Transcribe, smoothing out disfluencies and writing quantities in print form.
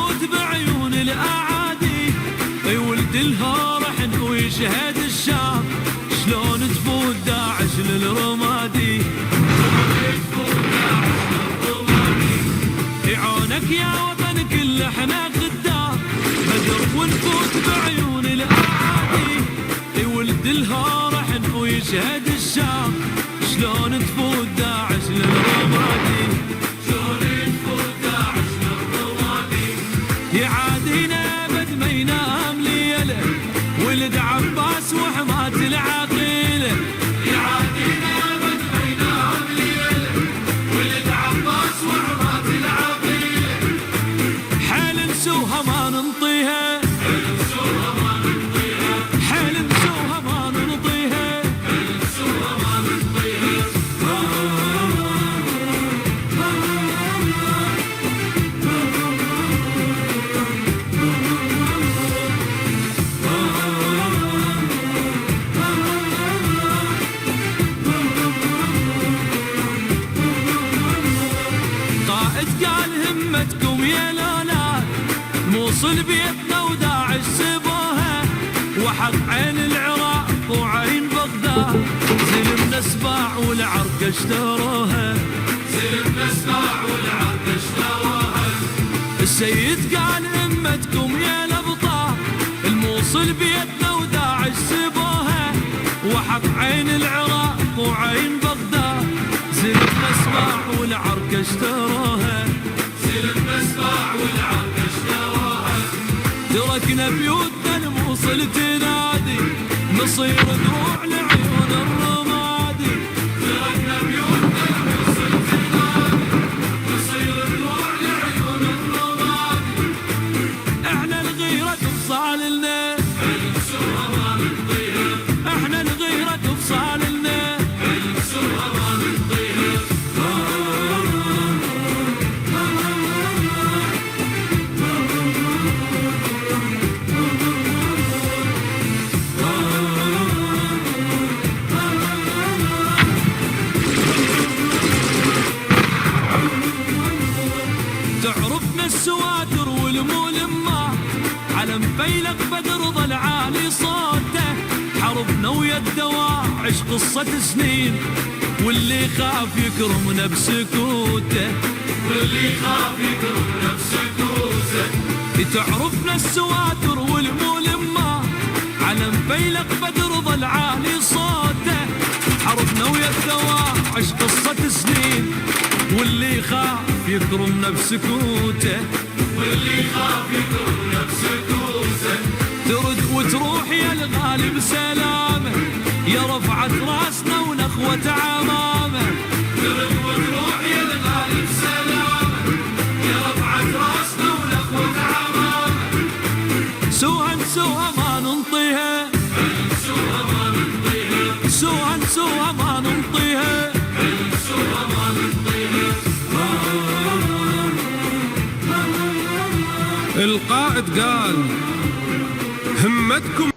نفوت بعيون الأعادي، اي ولد الهارح ويشهد الشام، شلون تفوت داعش للرمادي، يعونك يا وطن كل احنا خدام، بدر ونفوت بعيون الأعادي، اي ولد الهارح ويشهد الشام، شلون تفوت داعش للرمادي، شلون تفوت داعش للرمادي، يعادينا ابد ما ينام ليله، ولد عباس وحماة العقيله، يعادينا ابد ما ينام ليله، ولد عباس وحماة العقيله، حيل نسوها ما ننطيها، حيل نسوها ما ننطيها، حيل نسوها ما ننطيها، حيل نسوها ما ننطيها. قائد قال همتكم يا لولاد، موصل بيتنا وداعش سبوها، وحق عين العراق وعين بغداد، زلمنا سباع والعرق اشتروها، زلمنا سباع والعرق اشتروها. السيد قال همتكم يا الابطال، الموصل بيتنا وداعش سبوها، وحق عين العراق وعين بغداد، زلمنا سباع والعرق اشتروها، زلمنا سباع والعرق اشتروها. تركنا بيوتنا الموصل تنادي، نصير دروع لعيون الرمادي، تركنا بيوتنا الموصل تنادي، نصير دروع لعيون الرمادي. احنا الغيرة بصالنا، حيل نسوها ما ننطيها، احنا الغيرة بصالنا، حيل نسوها ما ننطيها. تعرفنا السواتر والملمات، علم فيلق بدر ظل عالي صوته، حربنا ويا الدواعش قصة سنين، واللي خاف يكرمنا بسكوته، واللي خاف يكرمنا بسكوته. تعرفنا السواتر والملمات، علم فيلق بدر ظل عالي صوته، حربنا ويا الدواعش قصة سنين، واللي خاف يكرمنا بسكوته، واللي خاف يكرمنا بسكوته. ترد وتروح يا الغالي بسلامه، يا رفعت راسنا ونخوة عمامه، ترد وتروح يا الغالي بسلامه، يا رفعت راسنا ونخوة عمامه. سوها نسوها ما ننطيها، نسوها ما ننطيها، سوها نسوها ما ننطيها، نسوها ما ننطيها. القائد قال همتكم